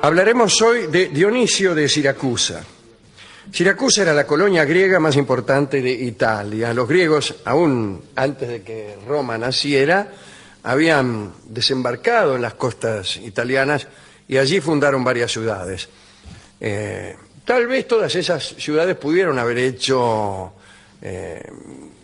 Hablaremos hoy de Dionisio de Siracusa. Siracusa era la colonia griega más importante de Italia. Los griegos, aún antes de que Roma naciera, habían desembarcado en las costas italianas y allí fundaron varias ciudades. Tal vez todas esas ciudades pudieron haber hecho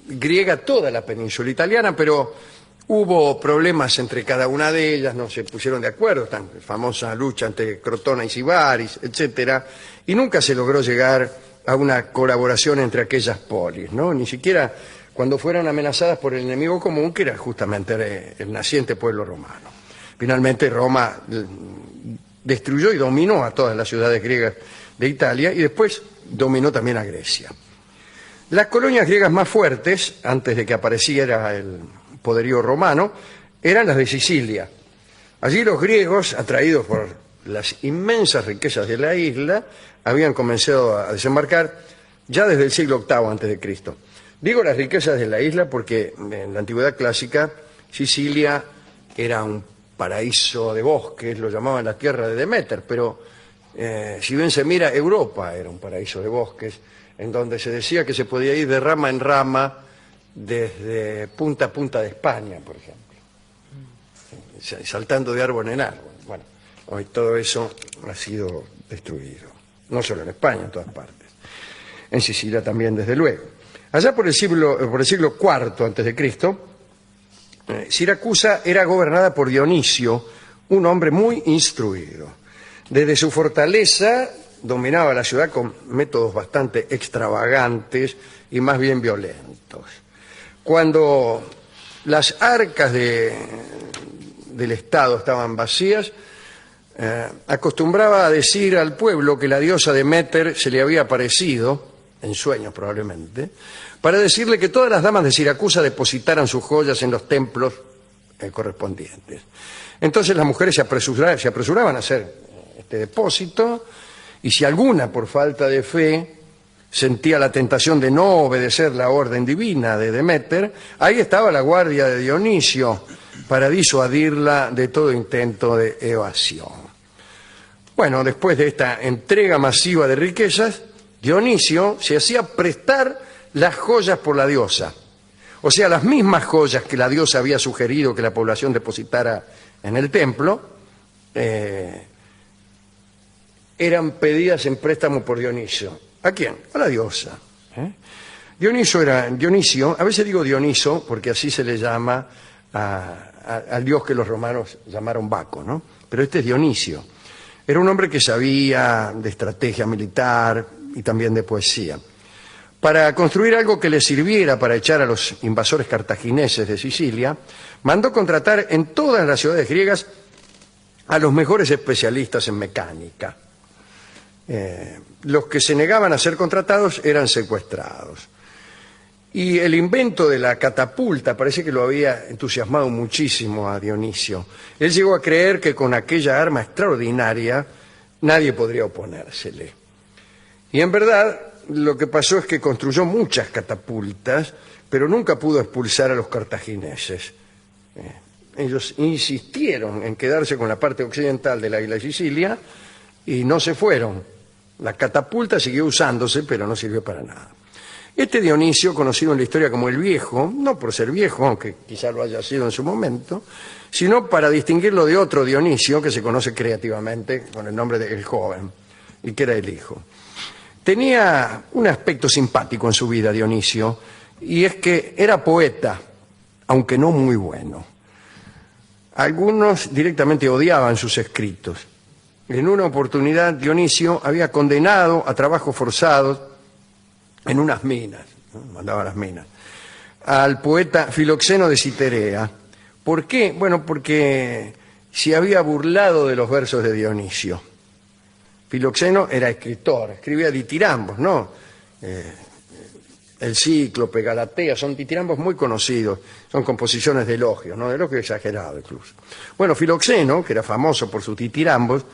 griega toda la península italiana, pero hubo problemas entre cada una de ellas, no se pusieron de acuerdo, tan famosa lucha entre Crotona y Sibaris, etcétera, y nunca se logró llegar a una colaboración entre aquellas polis, ¿no? Ni siquiera cuando fueron amenazadas por el enemigo común, que era justamente el naciente pueblo romano. Finalmente Roma destruyó y dominó a todas las ciudades griegas de Italia y después dominó también a Grecia. Las colonias griegas más fuertes, antes de que apareciera el poderío romano, eran las de Sicilia. Allí los griegos, atraídos por las inmensas riquezas de la isla, habían comenzado a desembarcar ya desde el siglo VIII a.C. Digo las riquezas de la isla porque en la antigüedad clásica Sicilia era un paraíso de bosques, lo llamaban la tierra de Deméter, pero si bien se mira, Europa era un paraíso de bosques, en donde se decía que se podía ir de rama en rama desde punta a punta de España, por ejemplo, saltando de árbol en árbol. Bueno, hoy todo eso ha sido destruido, no solo en España, en todas partes. En Sicilia también, desde luego. Allá por el siglo IV antes de Cristo, Siracusa era gobernada por Dionisio, un hombre muy instruido. Desde su fortaleza dominaba la ciudad con métodos bastante extravagantes y más bien violentos. Cuando las arcas del Estado estaban vacías, acostumbraba a decir al pueblo que la diosa Deméter se le había aparecido, en sueños probablemente, para decirle que todas las damas de Siracusa depositaran sus joyas en los templos correspondientes. Entonces las mujeres se apresuraban a hacer este depósito, y si alguna, por falta de fe, sentía la tentación de no obedecer la orden divina de Deméter, ahí estaba la guardia de Dionisio para disuadirla de todo intento de evasión. Bueno, después de esta entrega masiva de riquezas, Dionisio se hacía prestar las joyas por la diosa. O sea, las mismas joyas que la diosa había sugerido que la población depositara en el templo, eran pedidas en préstamo por Dionisio. ¿A quién? A la diosa. Dionisio, a veces digo Dioniso porque así se le llama al dios que los romanos llamaron Baco, ¿no? Pero este es Dionisio. Era un hombre que sabía de estrategia militar y también de poesía. Para construir algo que le sirviera para echar a los invasores cartagineses de Sicilia, mandó contratar en todas las ciudades griegas a los mejores especialistas en mecánica. Los que se negaban a ser contratados eran secuestrados. Y el invento de la catapulta parece que lo había entusiasmado muchísimo a Dionisio. Él llegó a creer que con aquella arma extraordinaria nadie podría oponérsele. Y en verdad lo que pasó es que construyó muchas catapultas, pero nunca pudo expulsar a los cartagineses. Ellos insistieron en quedarse con la parte occidental de la isla de Sicilia y no se fueron. La catapulta siguió usándose, pero no sirvió para nada. Este Dionisio, conocido en la historia como el Viejo, no por ser viejo, aunque quizá lo haya sido en su momento, sino para distinguirlo de otro Dionisio que se conoce creativamente con el nombre de El Joven, y que era el hijo. Tenía un aspecto simpático en su vida, Dionisio, y es que era poeta, aunque no muy bueno. Algunos directamente odiaban sus escritos. En una oportunidad, Dionisio había condenado a trabajos forzados en unas minas, ¿no? Mandaba a las minas, al poeta Filoxeno de Citerea. ¿Por qué? Bueno, porque se había burlado de los versos de Dionisio. Filoxeno era escritor, escribía ditirambos, ¿no? El Cíclope, Galatea, son ditirambos muy conocidos, son composiciones de elogios, ¿no? De elogios exagerados incluso. Bueno, Filoxeno, que era famoso por sus ditirambos,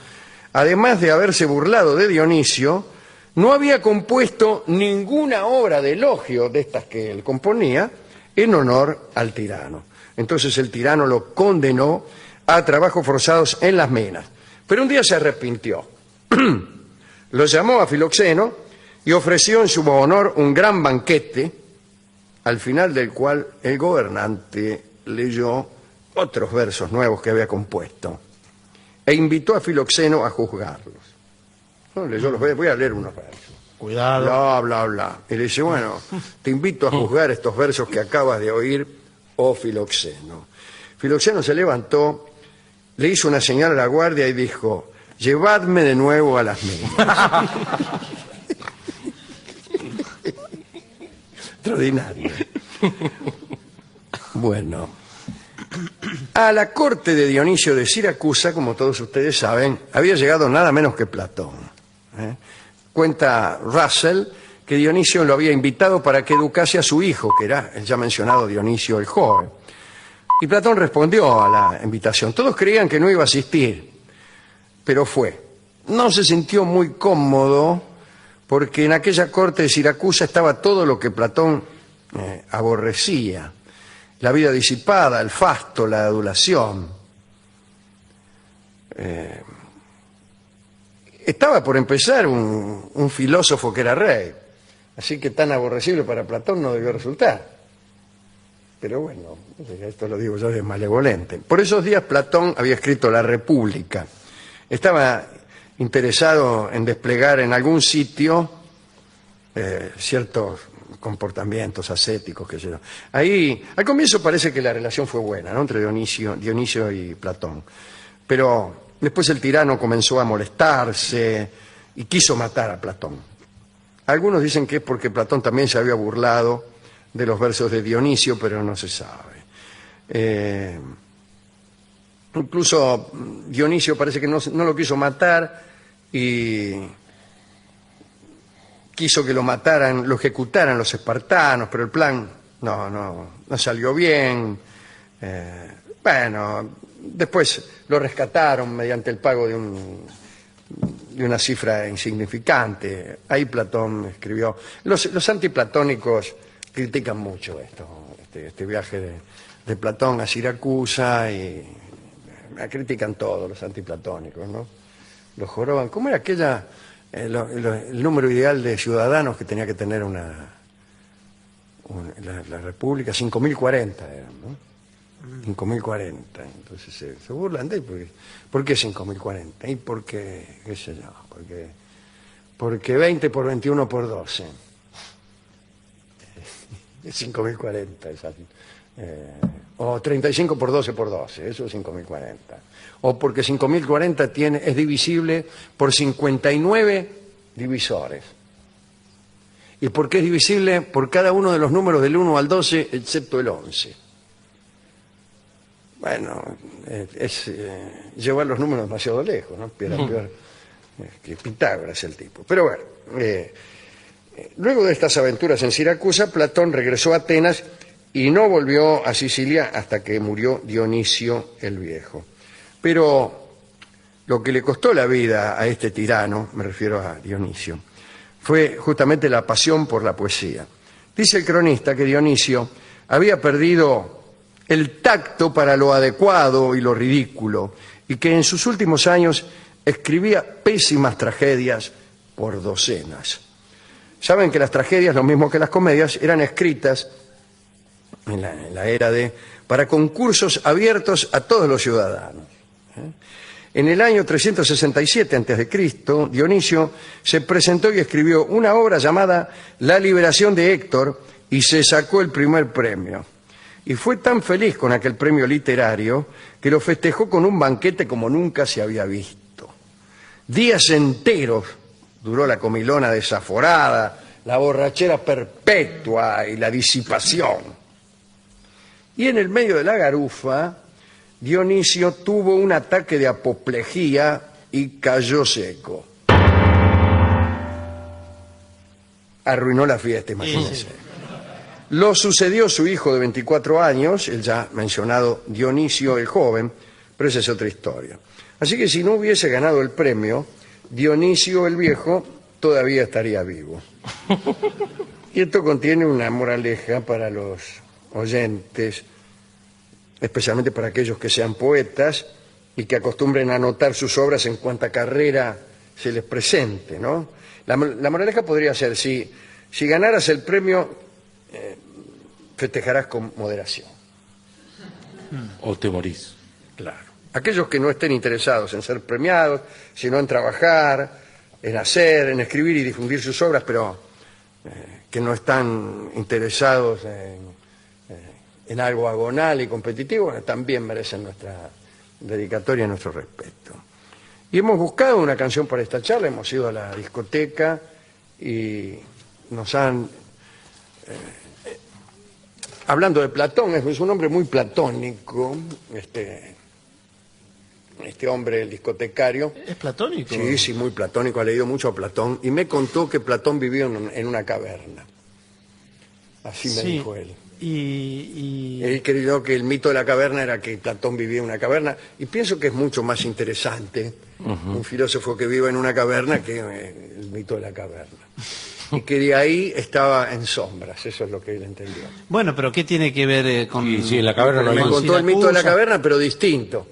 además de haberse burlado de Dionisio, no había compuesto ninguna obra de elogio de estas que él componía en honor al tirano. Entonces el tirano lo condenó a trabajos forzados en las minas. Pero un día se arrepintió. Lo llamó a Filoxeno y ofreció en su honor un gran banquete, al final del cual el gobernante leyó otros versos nuevos que había compuesto e invitó a Filoxeno a juzgarlos. No, leyó los versos, voy a leer unos versos. Cuidado. Bla, bla, bla. Y le dice, bueno, te invito a juzgar estos versos que acabas de oír, oh Filoxeno. Filoxeno se levantó, le hizo una señal a la guardia y dijo, llevadme de nuevo a las minas. Extraordinario. Bueno, a la corte de Dionisio de Siracusa, como todos ustedes saben, había llegado nada menos que Platón. Cuenta Russell que Dionisio lo había invitado para que educase a su hijo, que era el ya mencionado Dionisio el joven. Y Platón respondió a la invitación. Todos creían que no iba a asistir, pero fue. No se sintió muy cómodo porque en aquella corte de Siracusa estaba todo lo que Platón aborrecía. La vida disipada, el fasto, la adulación. Estaba por empezar un filósofo que era rey, así que tan aborrecible para Platón no debió resultar. Pero bueno, esto lo digo yo de malevolente. Por esos días Platón había escrito La República. Estaba interesado en desplegar en algún sitio ciertos comportamientos ascéticos, qué sé yo. Ahí, al comienzo parece que la relación fue buena, ¿no?, entre Dionisio y Platón. Pero después el tirano comenzó a molestarse y quiso matar a Platón. Algunos dicen que es porque Platón también se había burlado de los versos de Dionisio, pero no se sabe. Incluso Dionisio parece que no lo quiso matar y quiso que lo mataran, lo ejecutaran los espartanos, pero el plan no salió bien. Bueno, después lo rescataron mediante el pago de una cifra insignificante. Ahí Platón escribió. Los antiplatónicos critican mucho este viaje de Platón a Siracusa y critican todo los antiplatónicos, ¿no? Los joroban. ¿Cómo era el número ideal de ciudadanos que tenía que tener la República? 5.040 eran, ¿no? 5.040. Entonces se burlan de él. ¿Por qué 5.040? Y porque, qué sé yo, porque 20 por 21 por 12. 5.040, o 35 por 12 por 12, eso es 5.040. O porque 5.040 es divisible por 59 divisores. Y porque es divisible por cada uno de los números del 1 al 12, excepto el 11. Bueno, es llevar los números demasiado lejos, ¿no? Peor que Pitágoras el tipo. Pero bueno, luego de estas aventuras en Siracusa, Platón regresó a Atenas y no volvió a Sicilia hasta que murió Dionisio el Viejo. Pero lo que le costó la vida a este tirano, me refiero a Dionisio, fue justamente la pasión por la poesía. Dice el cronista que Dionisio había perdido el tacto para lo adecuado y lo ridículo, y que en sus últimos años escribía pésimas tragedias por docenas. Saben que las tragedias, lo mismo que las comedias, eran escritas en la era para concursos abiertos a todos los ciudadanos. En el año 367 a.C., Dionisio se presentó y escribió una obra llamada La liberación de Héctor y se sacó el primer premio. Y fue tan feliz con aquel premio literario que lo festejó con un banquete como nunca se había visto. Días enteros duró la comilona desaforada, la borrachera perpetua y la disipación. Y en el medio de la garufa, Dionisio tuvo un ataque de apoplejía y cayó seco. Arruinó la fiesta, imagínense. Lo sucedió su hijo de 24 años, el ya mencionado Dionisio el Joven, pero esa es otra historia. Así que si no hubiese ganado el premio, Dionisio el Viejo todavía estaría vivo. Y esto contiene una moraleja para los oyentes, especialmente para aquellos que sean poetas y que acostumbren a anotar sus obras en cuanta carrera se les presente, ¿no? La moraleja podría ser, si ganaras el premio, festejarás con moderación. O te morís. Claro. Aquellos que no estén interesados en ser premiados, sino en trabajar, en hacer, en escribir y difundir sus obras, pero que no están interesados en algo agonal y competitivo, también merecen nuestra dedicatoria y nuestro respeto. Y hemos buscado una canción para esta charla, hemos ido a la discoteca y nos han... hablando de Platón, es un hombre muy platónico, este hombre, el discotecario. ¿Es platónico? Sí, sí, muy platónico, ha leído mucho a Platón y me contó que Platón vivió en una caverna. Así me dijo él. Él creyó que el mito de la caverna era que Platón vivía en una caverna y pienso que es mucho más interesante un filósofo que viva en una caverna que el mito de la caverna. Y que de ahí estaba en sombras, eso es lo que él entendió. Bueno, pero ¿qué tiene que ver con...? Y sí, en la caverna no hay Me luz. contó el mito de la caverna, pero distinto.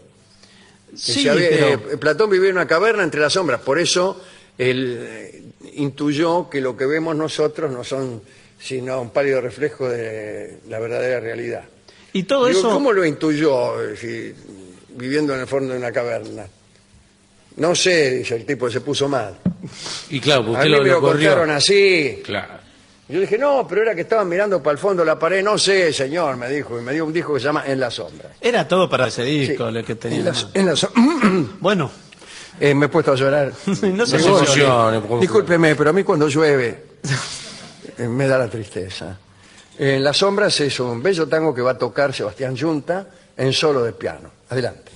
Sí, Platón vivía en una caverna entre las sombras, por eso él intuyó que lo que vemos nosotros no son sino un pálido reflejo de la verdadera realidad. Y todo Digo, eso... ¿cómo lo intuyó viviendo en el fondo de una caverna? No sé, dice el tipo, se puso mal. Y claro, A usted mí me lo corrió. contaron así. Claro. Yo dije, no, pero era que estaban mirando para el fondo de la pared. No sé, señor, me dijo. Y me dio un disco que se llama En la sombra. Era todo para ese disco, Sí, lo que tenía. En la Bueno, me he puesto a llorar. no se De se golpe. emocione, porque- Discúlpeme, pero a mí cuando llueve me da la tristeza. En las sombras es un bello tango que va a tocar Sebastián Yunta en solo de piano. Adelante.